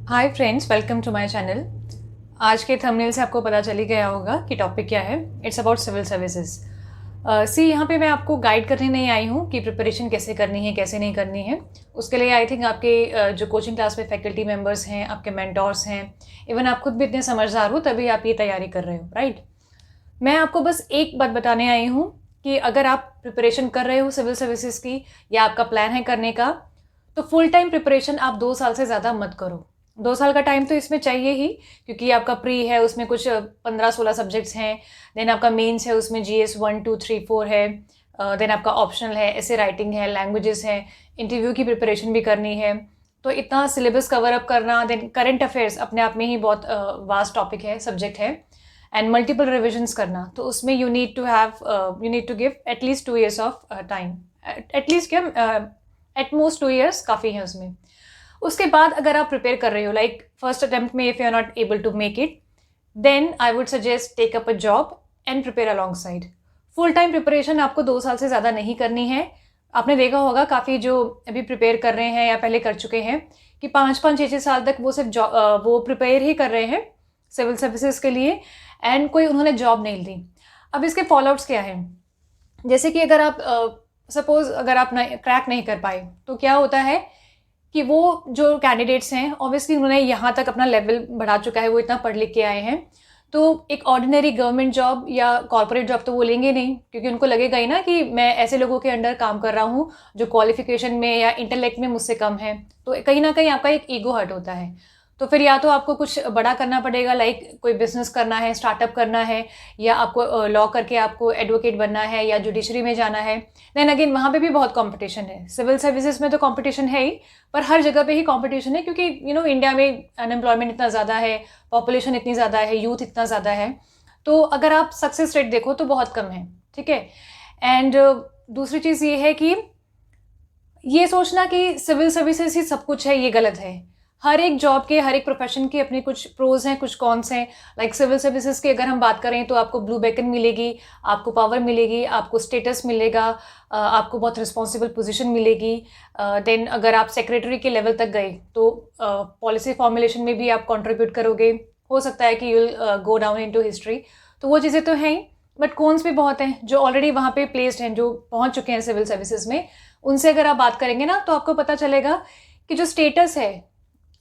Hi friends, welcome to my channel. आज के thumbnail से आपको पता चल ही गया होगा कि टॉपिक क्या है। It's about civil services. यहाँ पे मैं आपको गाइड करने नहीं आई हूँ कि प्रिपरेशन कैसे करनी है, कैसे नहीं करनी है। उसके लिए आई थिंक आपके जो कोचिंग क्लास में फैकल्टी मेंबर्स हैं, आपके मेंटोर्स हैं, इवन आप खुद भी इतने समझदार हो तभी आप ये तैयारी कर रहे हो, राइट। मैं आपको बस एक बात बताने आई हूँ कि अगर आप प्रिपरेशन कर रहे हो सिविल सर्विसेज की या आपका प्लान है करने का, तो फुल टाइम प्रिपरेशन आप 2 साल से ज़्यादा मत करो। 2 साल का टाइम तो इसमें चाहिए ही, क्योंकि आपका प्री है, उसमें कुछ 15-16 सब्जेक्ट्स हैं। देन आपका मेंस है, उसमें GS 1 2 3 4 है। देन आपका ऑप्शनल है, ऐसे राइटिंग है, लैंग्वेजेस है, इंटरव्यू की प्रिपरेशन भी करनी है। तो इतना सिलेबस कवर अप करना, देन करंट अफेयर्स अपने आप में ही बहुत वास्ट टॉपिक है, सब्जेक्ट है, एंड मल्टीपल रिविजन्स करना। तो उसमें you need to give at least 2 years of time. At least क्या, एट मोस्ट 2 years काफ़ी है उसमें। उसके बाद अगर आप प्रिपेयर कर रहे हो, लाइक फर्स्ट अटेम्प्ट में if you are not able to make it, then I would suggest take up a job and prepare alongside. Full time preparation आपको 2 साल से ज़्यादा नहीं करनी है। आपने देखा होगा काफ़ी जो अभी प्रिपेयर कर रहे हैं या पहले कर चुके हैं कि 5-5 6-6 साल तक वो सिर्फ वो प्रिपेयर ही कर रहे हैं सिविल सर्विसेज के लिए, एंड कोई उन्होंने जॉब नहीं ली। अब इसके फॉलोआउट्स क्या हैं? जैसे कि अगर आप सपोज अगर आप क्रैक नहीं कर पाए, तो क्या होता है कि वो जो कैंडिडेट्स हैं, ऑब्वियसली उन्होंने यहाँ तक अपना लेवल बढ़ा चुका है, वो इतना पढ़ लिख के आए हैं, तो एक ऑर्डिनरी गवर्नमेंट जॉब या कॉर्पोरेट जॉब तो वो लेंगे नहीं, क्योंकि उनको लगेगा ही ना कि मैं ऐसे लोगों के अंडर काम कर रहा हूँ जो क्वालिफिकेशन में या इंटेलेक्ट में मुझसे कम है। तो कहीं ना कहीं आपका एक ईगो हर्ट होता है। तो फिर या तो आपको कुछ बड़ा करना पड़ेगा, लाइक कोई बिजनेस करना है, स्टार्टअप करना है, या आपको लॉ करके आपको एडवोकेट बनना है, या जुडिशरी में जाना है। देन अगेन वहाँ पे भी बहुत कंपटीशन है। सिविल सर्विसेज में तो कंपटीशन है ही, पर हर जगह पे ही कंपटीशन है, क्योंकि इंडिया में अनएम्प्लॉयमेंट इतना ज़्यादा है, पॉपुलेशन इतनी ज़्यादा है, यूथ इतना ज़्यादा है। तो अगर आप सक्सेस रेट देखो तो बहुत कम है, ठीक है। एंड दूसरी चीज़ ये है कि ये सोचना कि सिविल सर्विसेज ही सब कुछ है, ये गलत है। हर एक जॉब के, हर एक प्रोफेशन के अपने कुछ प्रोज हैं, कुछ कॉन्स हैं। लाइक सिविल सर्विसेज की अगर हम बात करें तो आपको ब्लू बेकन मिलेगी, आपको पावर मिलेगी, आपको स्टेटस मिलेगा, आपको बहुत रिस्पॉन्सिबल पोजीशन मिलेगी। देन अगर आप सेक्रेटरी के लेवल तक गए तो पॉलिसी फॉर्मुलेशन में भी आप कंट्रीब्यूट करोगे। हो सकता है कि you will go down into history. तो वो चीज़ें तो हैं ही, बट कॉन्स भी बहुत हैं। जो ऑलरेडी वहाँ पे प्लेस्ड हैं, जो पहुँच चुके हैं सिविल सर्विसेज में, उनसे अगर आप बात करेंगे ना, तो आपको पता चलेगा कि जो स्टेटस है,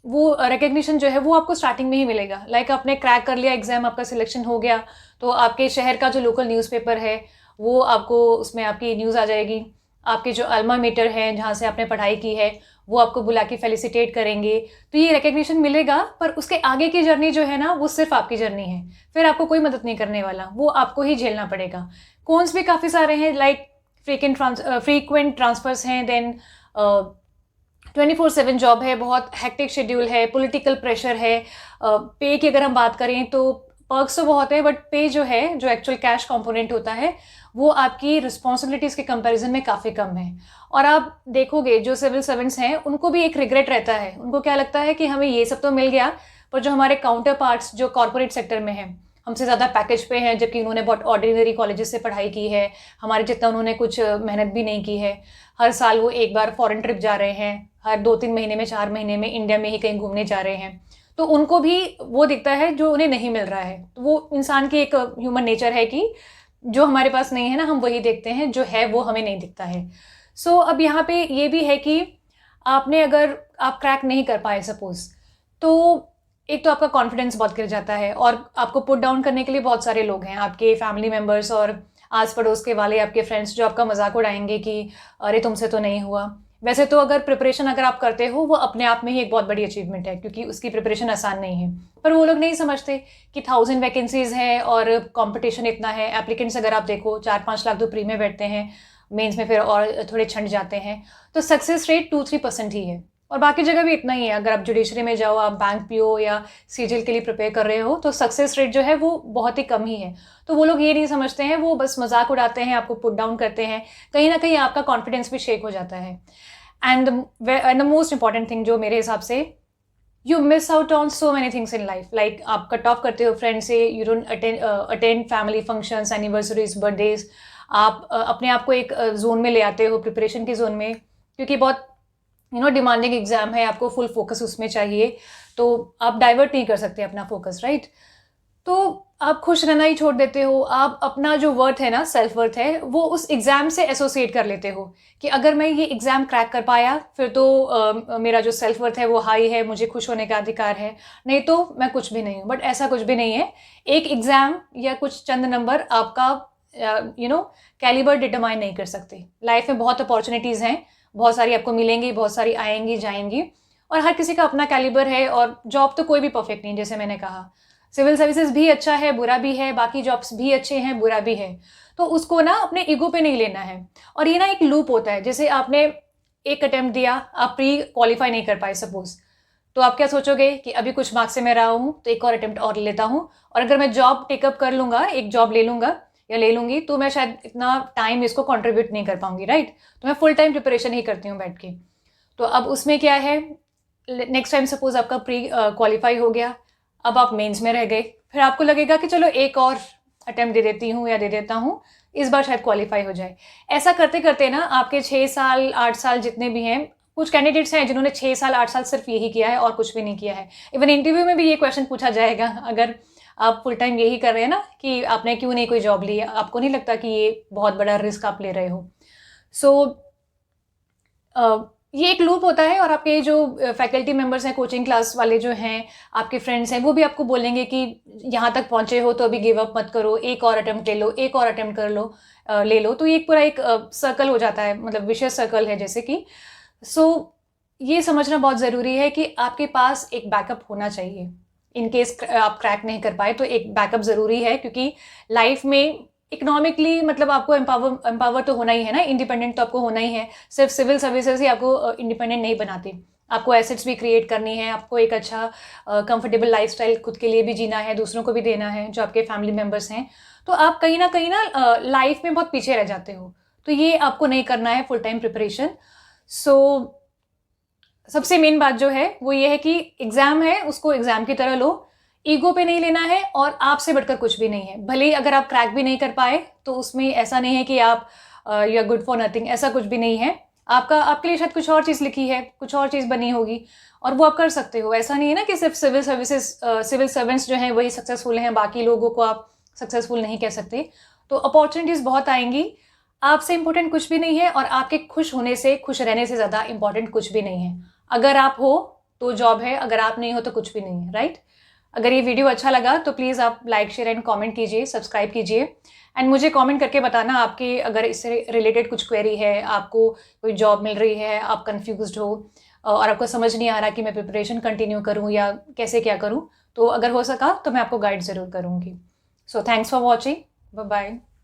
वो रिकग्निशन जो है वो आपको स्टार्टिंग में ही मिलेगा। लाइक आपने क्रैक कर लिया एग्जाम, आपका सिलेक्शन हो गया, तो आपके शहर का जो लोकल न्यूज़पेपर है वो आपको, उसमें आपकी न्यूज़ आ जाएगी। आपके जो अल्मा मेटर हैं, जहाँ से आपने पढ़ाई की है, वो आपको बुला के फेलिसिटेट करेंगे। तो ये रिकग्निशन मिलेगा, पर उसके आगे की जर्नी जो है ना, वो सिर्फ आपकी जर्नी है। फिर आपको कोई मदद नहीं करने वाला, वो आपको ही झेलना पड़ेगा। कॉन्स भी काफ़ी सारे हैं, लाइक फ्रीक्वेंट ट्रांसफर्स हैं, देन 24/7 जॉब है, बहुत हेक्टिक शेड्यूल है, पॉलिटिकल प्रेशर है। पे की अगर हम बात करें तो पर्क्स तो बहुत है, बट पे जो है, जो एक्चुअल कैश कंपोनेंट होता है, वो आपकी रिस्पॉन्सिबिलिटीज़ के कंपैरिजन में काफ़ी कम है। और आप देखोगे जो सिविल सर्वेंट्स हैं, उनको भी एक रिग्रेट रहता है। उनको क्या लगता है कि हमें ये सब तो मिल गया, पर जो हमारे काउंटर पार्ट्स जो कॉर्पोरेट सेक्टर में हैं, हमसे ज़्यादा पैकेज पे हैं, जबकि उन्होंने बहुत ऑर्डिनरी कॉलेजेस से पढ़ाई की है, हमारे जितना उन्होंने कुछ मेहनत भी नहीं की है। हर साल वो एक बार फॉरेन ट्रिप जा रहे हैं, हर 2-3 महीने में, 4 महीने में इंडिया में ही कहीं घूमने जा रहे हैं। तो उनको भी वो दिखता है जो उन्हें नहीं मिल रहा है। तो वो इंसान की एक ह्यूमन नेचर है कि जो हमारे पास नहीं है ना, हम वही देखते हैं, जो है वो हमें नहीं दिखता है। सो अब यहाँ पे ये भी है कि आपने, अगर आप क्रैक नहीं कर पाए सपोज, तो एक तो आपका कॉन्फिडेंस बहुत गिर जाता है, और आपको पुट डाउन करने के लिए बहुत सारे लोग हैं, आपके फैमिली मेम्बर्स और आस पड़ोस के वाले, आपके फ्रेंड्स, जो आपका मजाक उड़ाएंगे कि अरे तुमसे तो नहीं हुआ। वैसे तो अगर प्रिपरेशन अगर आप करते हो, वो अपने आप में ही एक बहुत बड़ी अचीवमेंट है, क्योंकि उसकी प्रिपरेशन आसान नहीं है। पर वो लोग नहीं समझते कि 1000 वैकेंसीज है और कंपटीशन इतना है। एप्लीकेंट्स अगर आप देखो, 4-5 लाख तो प्री में बैठते हैं, मेंस में फिर और थोड़े छंट जाते हैं। तो सक्सेस रेट 2-3% ही है, और बाकी जगह भी इतना ही है। अगर आप जुडिशरी में जाओ, आप बैंक पीओ या सीजीएल के लिए प्रिपेयर कर रहे हो, तो सक्सेस रेट जो है वो बहुत ही कम ही है। तो वो लोग ये नहीं समझते हैं, वो बस मजाक उड़ाते हैं, आपको पुट डाउन करते हैं। कहीं ना कहीं आपका कॉन्फिडेंस भी शेक हो जाता है। And the most important thing जो मेरे हिसाब से, you miss out on so many things in life. Like आप कट ऑफ करते हो फ्रेंड से, you don't attend family functions, anniversaries, birthdays. आप अपने आप को एक जोन में ले आते हो, प्रिपरेशन की जोन में, क्योंकि बहुत डिमांडिंग एग्जाम है, आपको फुल फोकस उसमें चाहिए। तो आप डाइवर्ट नहीं कर सकते अपना फोकस, राइट? तो आप खुश रहना ही छोड़ देते हो, आप अपना जो वर्थ है ना, सेल्फ वर्थ है, वो उस एग्ज़ाम से एसोसिएट कर लेते हो कि अगर मैं ये एग्ज़ाम क्रैक कर पाया फिर तो मेरा जो सेल्फ वर्थ है वो हाई है, मुझे खुश होने का अधिकार है, नहीं तो मैं कुछ भी नहीं हूँ। बट ऐसा कुछ भी नहीं है। एक एग्ज़ाम या कुछ चंद नंबर आपका कैलिबर डिटरमाइन नहीं कर सकते। लाइफ में बहुत अपॉर्चुनिटीज़ हैं, बहुत सारी आपको मिलेंगी, बहुत सारी आएंगी जाएंगी, और हर किसी का अपना कैलिबर है, और जॉब तो कोई भी परफेक्ट नहीं, जैसे मैंने कहा। सिविल सर्विसेज भी अच्छा है, बुरा भी है, बाकी जॉब्स भी अच्छे हैं, बुरा भी है। तो उसको ना अपने ईगो पे नहीं लेना है। और ये ना एक लूप होता है, जैसे आपने एक अटेम्प्ट दिया, आप प्री क्वालिफाई नहीं कर पाए सपोज, तो आप क्या सोचोगे कि अभी कुछ मार्क्स से मैं रहा हूँ तो एक और अटेम्प्ट और लेता हूँ, और अगर मैं जॉब टेकअप कर लूँगा, एक जॉब ले लूँगा या ले लूँगी, तो मैं शायद इतना टाइम इसको कंट्रीब्यूट नहीं कर पाऊँगी, राइट? तो मैं फुल टाइम प्रिपरेशन ही करती हूँ बैठ के। तो अब उसमें क्या है, नेक्स्ट टाइम सपोज आपका प्री क्वालिफाई हो गया, अब आप मेंस में रह गए, फिर आपको लगेगा कि चलो एक और अटेम्प्ट दे देती हूँ या दे देता हूँ, इस बार शायद क्वालिफाई हो जाए। ऐसा करते करते ना आपके 6 साल 8 साल जितने भी हैं, कुछ कैंडिडेट्स हैं जिन्होंने 6 साल 8 साल सिर्फ यही किया है और कुछ भी नहीं किया है। इवन इंटरव्यू में भी ये क्वेश्चन पूछा जाएगा, अगर आप फुल टाइम यही कर रहे हैं ना कि आपने क्यों नहीं कोई जॉब ली, आपको नहीं लगता कि ये बहुत बड़ा रिस्क आप ले रहे हो? सो ये एक लूप होता है, और आपके जो फैकल्टी मेंबर्स हैं, कोचिंग क्लास वाले जो हैं, आपके फ्रेंड्स हैं, वो भी आपको बोलेंगे कि यहाँ तक पहुँचे हो तो अभी गिव अप मत करो, एक और अटेम्प्ट ले लो, एक और अटेम्प्ट कर लो, ले लो। तो ये एक पूरा एक सर्कल हो जाता है, मतलब विशियस सर्कल है जैसे कि। सो ये समझना बहुत ज़रूरी है कि आपके पास एक बैकअप होना चाहिए। इन केस आप क्रैक नहीं कर पाए तो एक बैकअप ज़रूरी है, क्योंकि लाइफ में इकोनॉमिकली मतलब आपको एम्पावर तो होना ही है ना, इंडिपेंडेंट तो आपको होना ही है। सिर्फ सिविल सर्विसेज ही आपको इंडिपेंडेंट नहीं बनाती, आपको एसेट्स भी क्रिएट करनी है, आपको एक अच्छा कंफर्टेबल लाइफस्टाइल खुद के लिए भी जीना है, दूसरों को भी देना है जो आपके फैमिली मेम्बर्स हैं। तो आप कहीं ना लाइफ में बहुत पीछे रह जाते हो, तो ये आपको नहीं करना है फुल टाइम प्रिपरेशन। सो सबसे मेन बात जो है वो ये है कि एग्ज़ाम है, उसको एग्ज़ाम की तरह लो, ईगो पे नहीं लेना है, और आपसे बढ़कर कुछ भी नहीं है। भले ही अगर आप क्रैक भी नहीं कर पाए तो उसमें ऐसा नहीं है कि आप you are good for nothing, ऐसा कुछ भी नहीं है। आपके लिए शायद कुछ और चीज़ लिखी है, कुछ और चीज़ बनी होगी, और वो आप कर सकते हो। ऐसा नहीं है ना कि सिर्फ सिविल सर्वेंट्स जो हैं वही सक्सेसफुल हैं, बाकी लोगों को आप सक्सेसफुल नहीं कह सकते। तो अपॉर्चुनिटीज़ बहुत आएंगी, आपसे इम्पोर्टेंट कुछ भी नहीं है, और आपके खुश होने से, खुश रहने से ज़्यादा इम्पॉर्टेंट कुछ भी नहीं है। अगर आप हो तो जॉब है, अगर आप नहीं हो तो कुछ भी नहीं है, राइट? अगर ये वीडियो अच्छा लगा तो प्लीज़ आप लाइक शेयर एंड कमेंट कीजिए, सब्सक्राइब कीजिए, एंड मुझे कमेंट करके बताना आपके अगर इससे रिलेटेड कुछ क्वेरी है, आपको कोई जॉब मिल रही है, आप कंफ्यूज्ड हो और आपको समझ नहीं आ रहा कि मैं प्रिपरेशन कंटिन्यू करूँ या कैसे क्या करूँ, तो अगर हो सका तो मैं आपको गाइड ज़रूर करूँगी। So thanks for watching, bye bye.